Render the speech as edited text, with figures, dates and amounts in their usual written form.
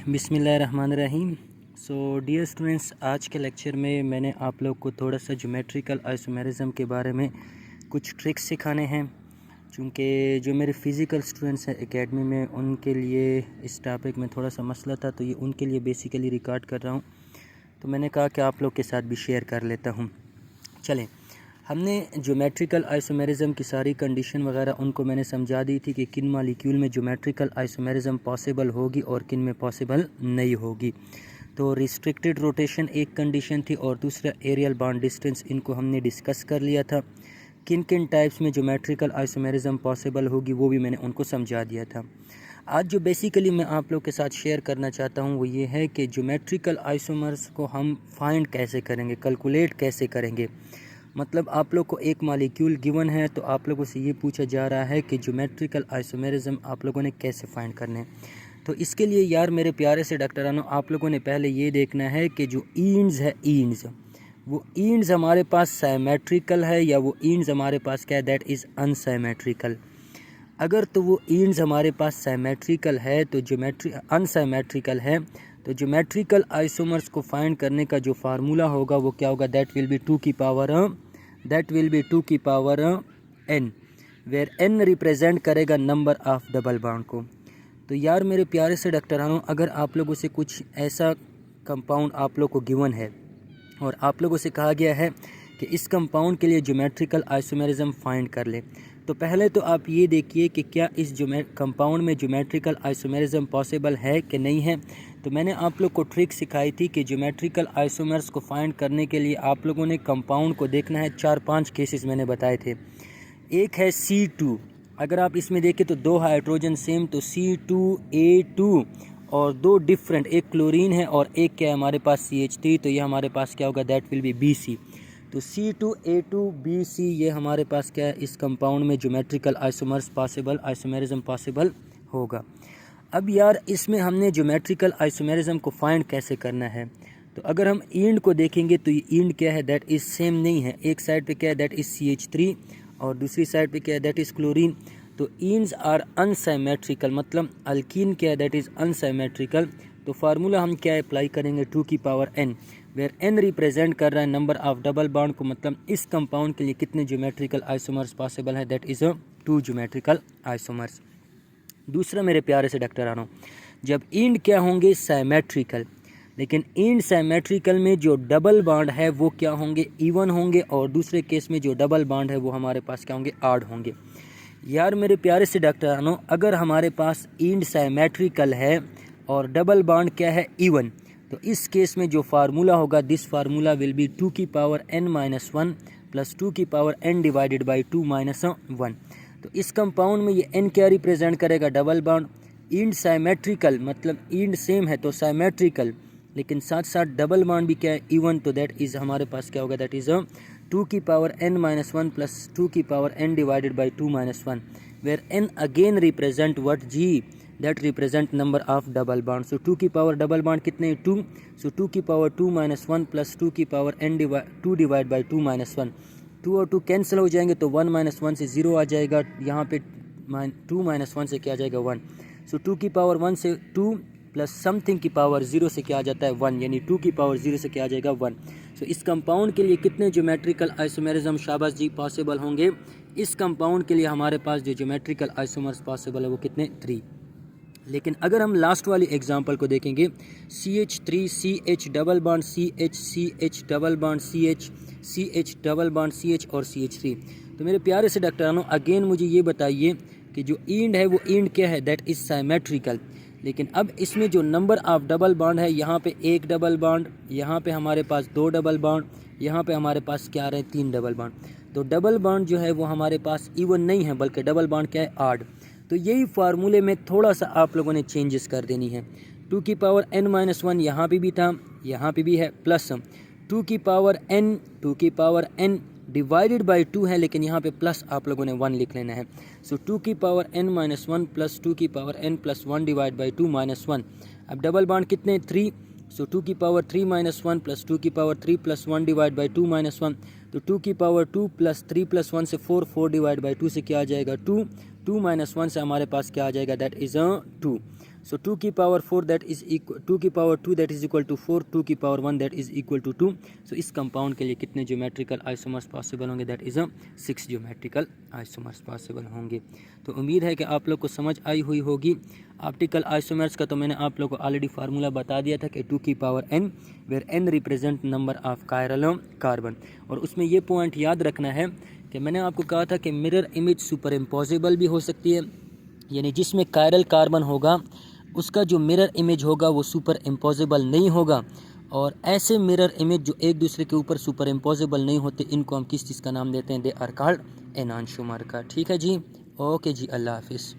बिस्मिल्लाहिर्रहमानिर्रहीम। So dear students, आज के लेक्चर में मैंने आप लोग को थोड़ा सा ज्योमेट्रिकल आइसोमेरिज्म के बारे में कुछ ट्रिक्स सिखाने हैं। चूँकि जो मेरे फ़िज़िकल स्टूडेंट्स हैं एकेडमी में, उनके लिए इस टॉपिक में थोड़ा सा मसला था, तो ये उनके लिए बेसिकली रिकॉर्ड कर रहा हूँ। तो मैंने कहा कि आप लोग के साथ भी शेयर कर लेता हूँ। चलें, हमने ज्योमेट्रिकल आइसोमेरिज्म की सारी कंडीशन वगैरह उनको मैंने समझा दी थी कि किन मॉलिक्यूल में ज्योमेट्रिकल आइसोमेरिज्म पॉसिबल होगी और किन में पॉसिबल नहीं होगी। तो रिस्ट्रिक्टेड रोटेशन एक कंडीशन थी और दूसरा एरियल बॉन्ड डिस्टेंस, इनको हमने डिस्कस कर लिया था। किन किन टाइप्स में ज्योमेट्रिकल आइसोमेरिज्म पॉसिबल होगी वो भी मैंने उनको समझा दिया था। आज जो बेसिकली मैं आप लोग के साथ शेयर करना चाहता हूँ वो ये है कि ज्योमेट्रिकल आइसोमर्स को हम फाइंड कैसे करेंगे, कैलकुलेट कैसे करेंगे। मतलब आप लोग को एक मॉलिक्यूल गिवन है, तो आप लोगों से ये पूछा जा रहा है कि ज्योमेट्रिकल आइसोमेरिज्म आप लोगों ने कैसे फाइंड करने हैं। तो इसके लिए यार मेरे प्यारे से डॉक्टरानों, आप लोगों ने पहले ये देखना है कि जो ईंड्स है, वो ईंड्स हमारे पास साइमेट्रिकल है या वो ईंड्स हमारे पास क्या है, दैट इज़ अनसाइमेट्रिकल। अगर तो वो ईंड्स हमारे पास साइमेट्रिकल है तो अनसाइमेट्रिकल है, तो ज्योमेट्रिकल आइसोमर्स को फाइंड करने का जो फार्मूला होगा वो क्या होगा, दैट विल बी टू की power n, where n represent करेगा नंबर ऑफ डबल बॉन्ड को। तो यार मेरे प्यारे से डॉक्टरानों, अगर आप लोगों से कुछ ऐसा कंपाउंड आप लोग को गिवन है और आप लोगों से कहा गया है कि इस कंपाउंड के लिए ज्योमेट्रिकल आइसोमेरिज्म फाइंड कर ले, तो पहले तो आप ये देखिए कि क्या इस कंपाउंड में ज्योमेट्रिकल आइसोमेरिज्म पॉसिबल है कि नहीं है। तो मैंने आप लोग को ट्रिक सिखाई थी कि ज्योमेट्रिकल आइसोमर्स को फाइंड करने के लिए आप लोगों ने कंपाउंड को देखना है। 4-5 केसेस मैंने बताए थे। एक है C2, अगर आप इसमें देखें तो दो हाइड्रोजन सेम, तो C2A2, और दो डिफरेंट, एक क्लोरीन है और एक क्या है हमारे पास CH3, तो ये हमारे पास क्या होगा, दैट विल बी BC। तो C2A2BC ये हमारे पास क्या है, इस कंपाउंड में ज्योमेट्रिकल आइसोमेरिज्म पॉसिबल होगा। अब यार इसमें हमने ज्योमेट्रिकल आइसोमेरिज्म को फाइंड कैसे करना है। तो अगर हम ईंड को देखेंगे तो ये ईंड क्या है, दैट इज़ सेम नहीं है। एक साइड पे क्या है, दैट इज़ CH3 और दूसरी साइड पे क्या है, दैट इज़ क्लोरीन। तो ईंड्स आर अनसाइमेट्रिकल, मतलब अल्कीन क्या है, दैट इज़ अनसाइमेट्रिकल। तो फार्मूला हम क्या अप्लाई करेंगे, 2 की power n, where n represent कर रहा है नंबर ऑफ डबल बॉन्ड को। मतलब इस कंपाउंड के लिए कितने ज्योमेट्रिकल आइसोमर्स पॉसिबल है, दैट इज़ 2 ज्योमेट्रिकल आइसोमर्स। दूसरा मेरे प्यारे से डॉक्टरानों, जब ईंड क्या होंगे, साइमेट्रिकल, लेकिन ईंड साइमेट्रिकल में जो डबल बॉन्ड है वो क्या होंगे, इवन होंगे, और दूसरे केस में जो डबल बॉन्ड है वो हमारे पास क्या होंगे, ऑड होंगे। यार मेरे प्यारे से डॉक्टरानों, अगर हमारे पास ईंड साइमेट्रिकल है और डबल बॉन्ड क्या है, इवन, तो इस केस में जो फार्मूला होगा, दिस फार्मूला विल बी 2 की पावर n-1 प्लस 2 की power n divided by 2 minus 1। तो इस कंपाउंड में ये n क्या रिप्रेजेंट करेगा, डबल बॉन्ड। ईंड साइमेट्रिकल मतलब ईंड सेम है तो साइमेट्रिकल, लेकिन साथ साथ डबल बॉन्ड भी क्या है, इवन, तो दैट इज़ हमारे पास क्या होगा, दैट इज़ 2 की पावर n-1 प्लस 2 की power n divided by 2 minus 1, where n again represent what, G, that represent number of double bond. So 2 की पावर डबल बॉन्ड कितने, 2, सो 2 की पावर 2 माइनस 1 प्लस 2 की power n 2 divide by 2 minus 1। 2 और 2 cancel हो जाएंगे तो 1 minus 1 से 0 आ जाएगा। यहाँ पे 2 माइनस 1 से क्या आ जाएगा, 1। सो 2 की पावर 1 से 2 प्लस समथिंग की पावर 0 से क्या आ जाता है, 1, यानी 2 की पावर 0 से क्या आ जाएगा, 1। सो इस कंपाउंड के लिए कितने ज्योमेट्रिकल आइसोमेरिज्म, शाबाश जी, पॉसिबल होंगे। इस कंपाउंड के लिए हमारे पास जो ज्योमेट्रिकल आइसोमर्स पॉसिबल है वो कितने, 3। लेकिन अगर हम लास्ट वाली एग्जांपल को देखेंगे, CH3 CH double bond CH CH double bond CH CH double bond CH और CH3, तो मेरे प्यारे से डॉक्टरानों अगेन मुझे ये बताइए कि जो ईंड है वो ईंड क्या है, दैट इज़ साइमेट्रिकल। लेकिन अब इसमें जो नंबर ऑफ डबल बॉन्ड है, यहाँ पे एक डबल बॉन्ड, यहाँ पे हमारे पास 2 डबल बॉन्ड, यहाँ पे हमारे पास क्या आ रहे हैं, 3 डबल बॉन्ड। तो डबल बॉन्ड जो है वो हमारे पास इवन नहीं है, बल्कि डबल बॉन्ड क्या है, ऑड। तो यही फार्मूले में थोड़ा सा आप लोगों ने चेंजेस कर देनी है। 2 की पावर n-1 यहाँ पे भी था, यहाँ पे भी है, प्लस 2 की पावर n डिवाइडेड बाई 2 है, लेकिन यहाँ पे प्लस आप लोगों ने 1 लिख लेना है। सो 2 की पावर n-1 प्लस 2 की power n plus 1 divide by 2 minus 1। अब डबल बॉन्ड कितने, 3, सो 2 की पावर 3 माइनस 1 प्लस 2 की power 3 plus 1 divide by 2 minus 1। तो 2 की पावर 2 प्लस 3 प्लस 1 से 4, 4 डिवाइड बाई 2 से क्या आ जाएगा, 2, 2 माइनस 1 से हमारे पास क्या आ जाएगा, दैट इज़ 2। सो 2 की पावर 4 दैट इज इक्वल 2 की power 2 that is equal to 4, 2 की power 1 that is equal to 2। So इस कंपाउंड के लिए कितने ज्योमेट्रिकल आइसोमर्स पॉसिबल होंगे? That is 6 geometrical isomers possible होंगे। तो उम्मीद है कि आप लोग को समझ आई हुई होगी। ऑप्टिकल आइसोमर्स का तो मैंने आप लोग को ऑलरेडी फार्मूला बता दिया था कि 2 की power n, where n represent number of chiral carbon. और उसमें ये पॉइंट याद रखना है कि मैंने आपको कहा था कि मिरर इमेज सुपर इम्पॉसिबल भी हो सकती है, यानी जिसमें कायरल कार्बन होगा उसका जो मिरर इमेज होगा वो सुपर इम्पॉसिबल नहीं होगा। और ऐसे मिरर इमेज जो एक दूसरे के ऊपर सुपर इम्पॉसिबल नहीं होते, इनको हम किस चीज़ का नाम देते हैं? दे आर कॉल्ड एनांशोमर का। ठीक है जी, ओके जी, अल्लाह हाफिज़।